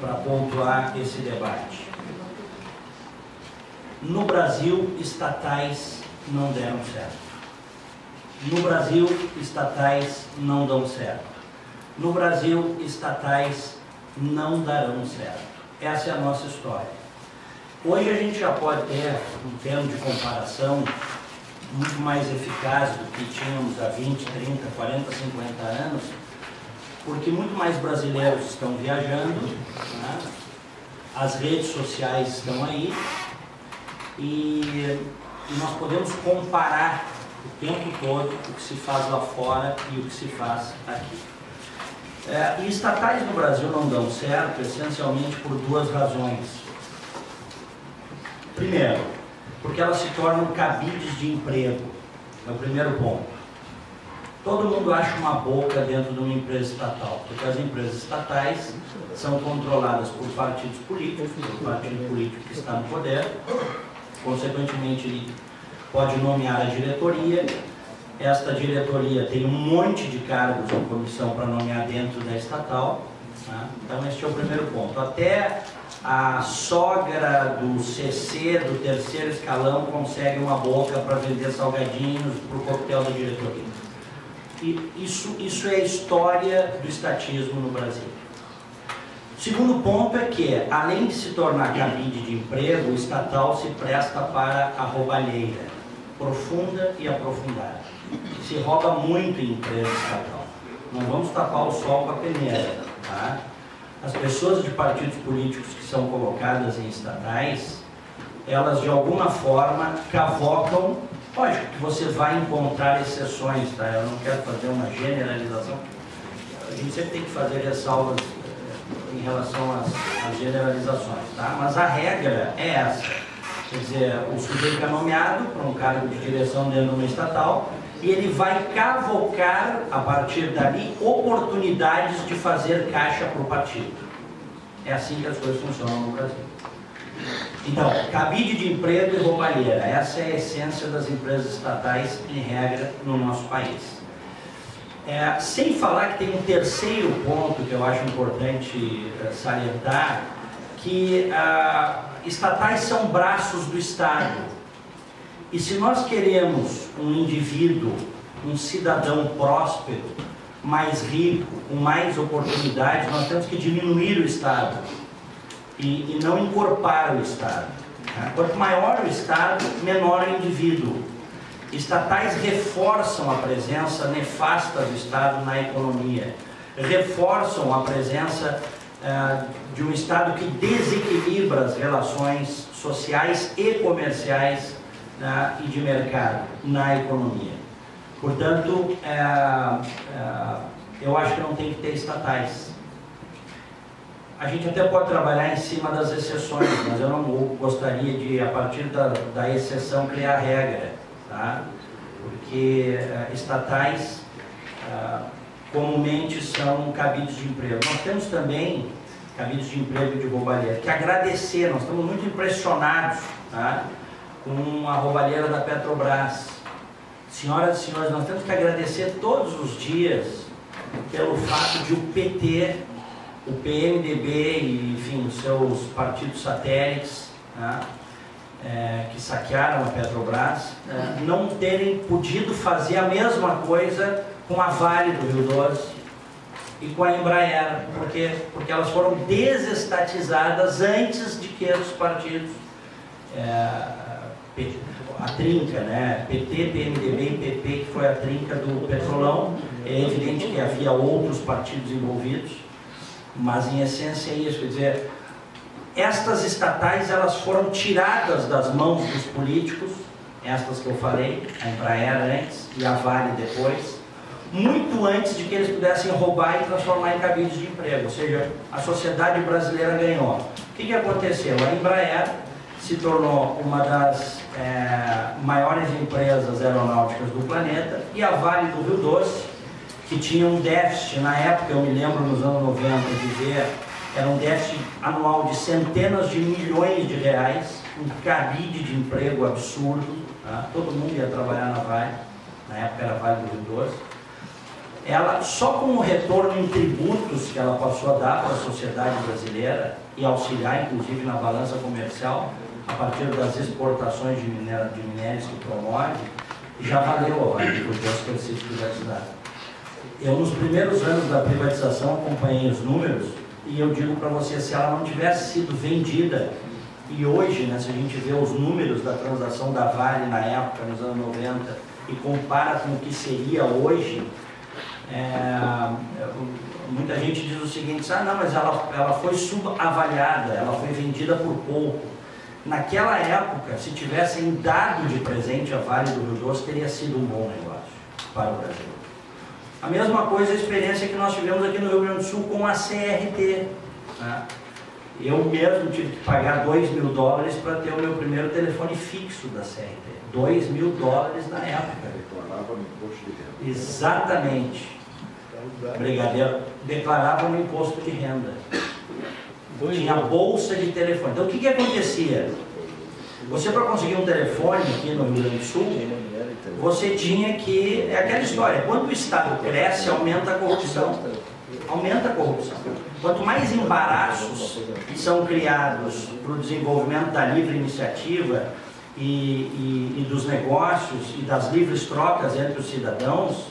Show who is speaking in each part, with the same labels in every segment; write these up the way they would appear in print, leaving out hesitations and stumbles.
Speaker 1: para pontuar esse debate. No Brasil, estatais não deram certo. No Brasil, estatais não dão certo. No Brasil, estatais não darão certo. Essa é a nossa história. Hoje a gente já pode ter um termo de comparação muito mais eficaz do que tínhamos há 20, 30, 40, 50 anos, porque muito mais brasileiros estão viajando, né? As redes sociais estão aí e nós podemos comparar o tempo todo o que se faz lá fora e o que se faz aqui. E estatais no Brasil não dão certo, essencialmente por duas razões. Primeiro, porque elas se tornam cabides de emprego, é o primeiro ponto. Todo mundo acha uma boca dentro de uma empresa estatal, porque as empresas estatais são controladas por partidos políticos, o partido político que está no poder, consequentemente ele pode nomear a diretoria. Esta diretoria tem um monte de cargos em comissão para nomear dentro da estatal, né? Então este é o primeiro ponto. Até a sogra do CC, do terceiro escalão, consegue uma boca para vender salgadinhos para o coquetel da diretoria. E isso é a história do estatismo no Brasil. O segundo ponto é que, além de se tornar cabide de emprego, o estatal se presta para a roubalheira profunda e aprofundada. Se rouba muito em empresa estatal. Não vamos tapar o sol com a peneira, tá? As pessoas de partidos políticos que são colocadas em estatais, elas de alguma forma cavocam. Lógico que você vai encontrar exceções, tá? Eu não quero fazer uma generalização. A gente sempre tem que fazer ressalvas em relação às generalizações, tá? Mas a regra é essa. Quer dizer, o sujeito é nomeado para um cargo de direção dentro de uma estatal e ele vai cavocar, a partir dali, oportunidades de fazer caixa para o partido. É assim que as coisas funcionam no Brasil. Então, cabide de emprego e roubalheira, essa é a essência das empresas estatais, em regra, no nosso país. Sem falar que tem um terceiro ponto que eu acho importante salientar, que estatais são braços do Estado. E se nós queremos um indivíduo, um cidadão próspero, mais rico, com mais oportunidades, nós temos que diminuir o Estado e não encorpar o Estado. Quanto maior o Estado, menor o indivíduo. Estatais reforçam a presença nefasta do Estado na economia, reforçam a presença de um Estado que desequilibra as relações sociais e comerciais e de mercado na economia. Portanto, eu acho que não tem que ter estatais. A gente até pode trabalhar em cima das exceções, mas eu não gostaria de, a partir da exceção, criar regra, tá? Porque estatais comumente são cabides de emprego. Nós temos também cabides de emprego e de roubalheira, que agradecer, nós estamos muito impressionados, tá? Com a roubalheira da Petrobras. Senhoras e senhores, nós temos que agradecer todos os dias pelo fato de o PT, o PMDB e, enfim, os seus partidos satélites, tá? Que saquearam a Petrobras, não terem podido fazer a mesma coisa com a Vale do Rio Doce e com a Embraer, porque elas foram desestatizadas antes de que os partidos, a trinca, né? PT, PMDB e PP, que foi a trinca do Petrolão. É evidente que havia outros partidos envolvidos, mas em essência é isso. Quer dizer, estas estatais, elas foram tiradas das mãos dos políticos, estas que eu falei, a Embraer antes e a Vale depois, muito antes de que eles pudessem roubar e transformar em cabides de emprego. Ou seja, a sociedade brasileira ganhou. O que aconteceu? A Embraer se tornou uma das maiores empresas aeronáuticas do planeta, e a Vale do Rio Doce, que tinha um déficit, na época, eu me lembro nos anos 90 de ver, era um déficit anual de centenas de milhões de reais, um cabide de emprego absurdo, tá? Todo mundo ia trabalhar na Vale, na época era Vale do Rio Doce. ela, só com o retorno em tributos que ela passou a dar para a sociedade brasileira e auxiliar, inclusive, na balança comercial, a partir das exportações de minérios que promove, já valeu a Vale do Rio Doce ter sido privatizada. Eu, nos primeiros anos da privatização, acompanhei os números e eu digo para você, se ela não tivesse sido vendida, e hoje, né, se a gente vê os números da transação da Vale na época, nos anos 90, e compara com o que seria hoje, muita gente diz o seguinte, não, mas ela foi subavaliada, ela foi vendida por pouco. Naquela época, se tivessem dado de presente a Vale do Rio Doce, teria sido um bom negócio para o Brasil. A mesma coisa a experiência que nós tivemos aqui no Rio Grande do Sul com a CRT. Né? Eu mesmo tive que pagar $2.000 para ter o meu primeiro telefone fixo da CRT. $2.000 na época.
Speaker 2: Declarava no imposto de renda.
Speaker 1: Exatamente. Brigadeiro declarava no imposto de renda. Tinha bolsa de telefone. Então o que acontecia? Você, para conseguir um telefone aqui no Rio Grande do Sul, você tinha que... É aquela história, quando o Estado cresce, aumenta a corrupção. Aumenta a corrupção. Quanto mais embaraços são criados para o desenvolvimento da livre iniciativa e dos negócios e das livres trocas entre os cidadãos,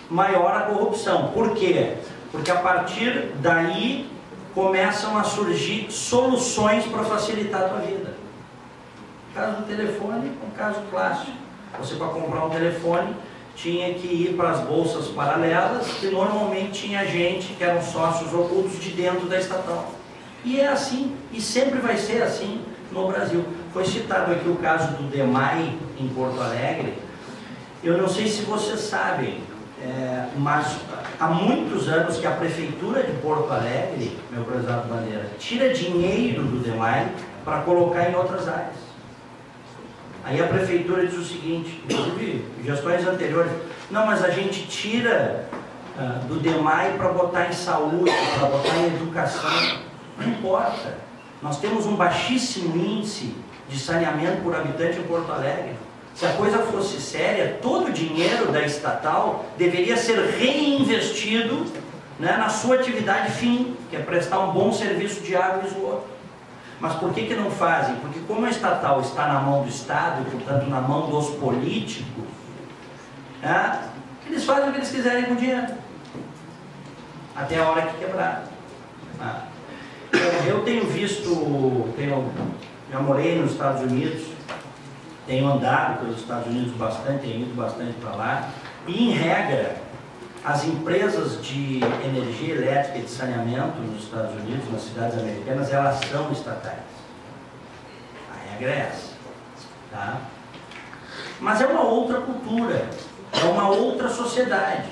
Speaker 1: maior a corrupção. Por quê? Porque a partir daí começam a surgir soluções para facilitar a tua vida. O caso do telefone é um caso clássico. Você, para comprar um telefone, tinha que ir para as bolsas paralelas, que normalmente tinha gente que eram sócios ocultos de dentro da estatal. E é assim, e sempre vai ser assim no Brasil. Foi citado aqui o caso do DEMAI em Porto Alegre. Eu não sei se vocês sabem, mas há muitos anos que a Prefeitura de Porto Alegre, meu prezado Bandeira, tira dinheiro do DEMAI para colocar em outras áreas. Aí a Prefeitura diz o seguinte, inclusive gestões anteriores, não, mas a gente tira do DEMAI para botar em saúde, para botar em educação. Não importa. Nós temos um baixíssimo índice de saneamento por habitante em Porto Alegre. Se a coisa fosse séria, todo o dinheiro da estatal deveria ser reinvestido, né, na sua atividade fim, que é prestar um bom serviço de água e esgoto. Mas por que não fazem? Porque como a estatal está na mão do Estado, e portanto na mão dos políticos, né, eles fazem o que eles quiserem com o dinheiro. Até a hora que quebrar. Eu tenho visto, já morei nos Estados Unidos, tenho andado pelos Estados Unidos bastante, tenho ido bastante para lá, e em regra, as empresas de energia elétrica e de saneamento nos Estados Unidos, nas cidades americanas, elas são estatais. A regra é essa. Tá? Mas é uma outra cultura, é uma outra sociedade.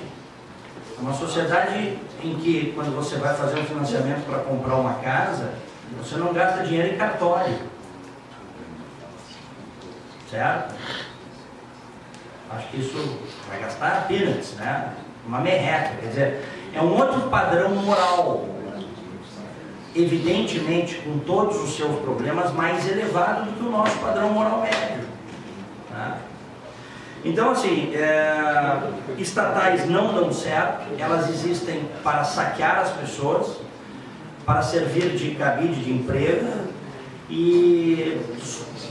Speaker 1: É uma sociedade em que, quando você vai fazer um financiamento para comprar uma casa, você não gasta dinheiro em cartório. Certo? Acho que isso vai gastar peanuts, né? Uma merreca, quer dizer, é um outro padrão moral, evidentemente com todos os seus problemas, mais elevado do que o nosso padrão moral médio. Tá? Então, assim, estatais não dão certo, elas existem para saquear as pessoas, para servir de cabide de emprego, e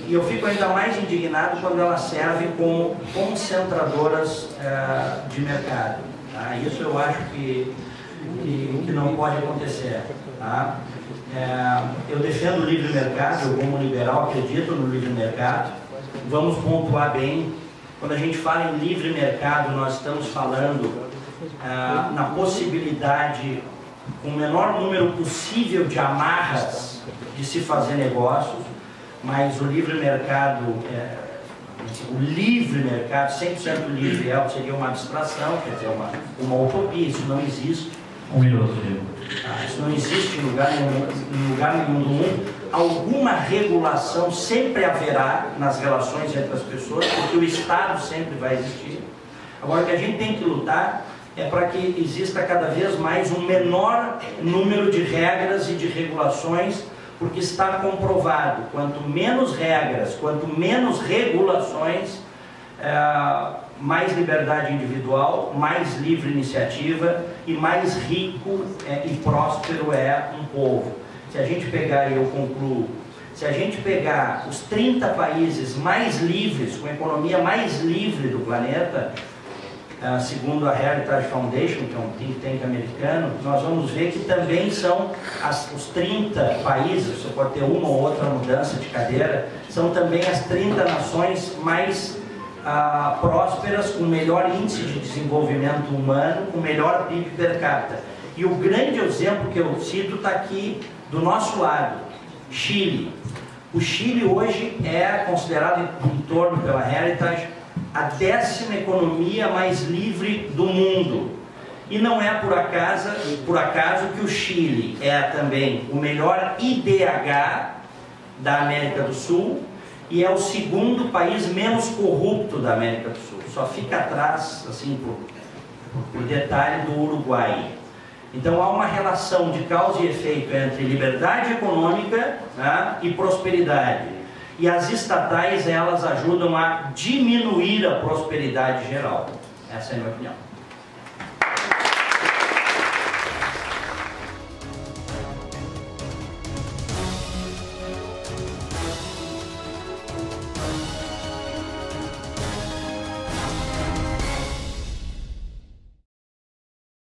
Speaker 1: eu fico ainda mais indignado quando elas servem como concentradoras de mercado. Tá? Isso eu acho que não pode acontecer. Tá? Eu defendo o livre mercado, eu como liberal acredito no livre mercado. Vamos pontuar bem, quando a gente fala em livre mercado, nós estamos falando na possibilidade, com o menor número possível de amarras de se fazer negócios, mas o livre mercado, o livre mercado, 100% livre, seria uma abstração, quer dizer, uma utopia, isso não existe.
Speaker 3: Um minuto,
Speaker 1: isso não existe em lugar nenhum do mundo. Alguma regulação sempre haverá nas relações entre as pessoas, porque o Estado sempre vai existir. Agora, o que a gente tem que lutar é para que exista cada vez mais um menor número de regras e de regulações, porque está comprovado, quanto menos regras, quanto menos regulações, mais liberdade individual, mais livre iniciativa e mais rico e próspero é um povo. Se a gente pegar, e eu concluo, se a gente pegar os 30 países mais livres, com a economia mais livre do planeta, segundo a Heritage Foundation, que é um think tank americano, nós vamos ver que também são os 30 países, você pode ter uma ou outra mudança de cadeira, são também as 30 nações mais prósperas, com melhor índice de desenvolvimento humano, com melhor PIB per capita. E o grande exemplo que eu cito está aqui do nosso lado, Chile. O Chile hoje é considerado, em torno pela Heritage, a 10ª economia mais livre do mundo. E não é por acaso que o Chile é também o melhor IDH da América do Sul e é o segundo país menos corrupto da América do Sul. Só fica atrás, assim, por detalhe, do Uruguai. Então há uma relação de causa e efeito entre liberdade econômica, né, e prosperidade. E as estatais, elas ajudam a diminuir a prosperidade geral. Essa é a minha opinião.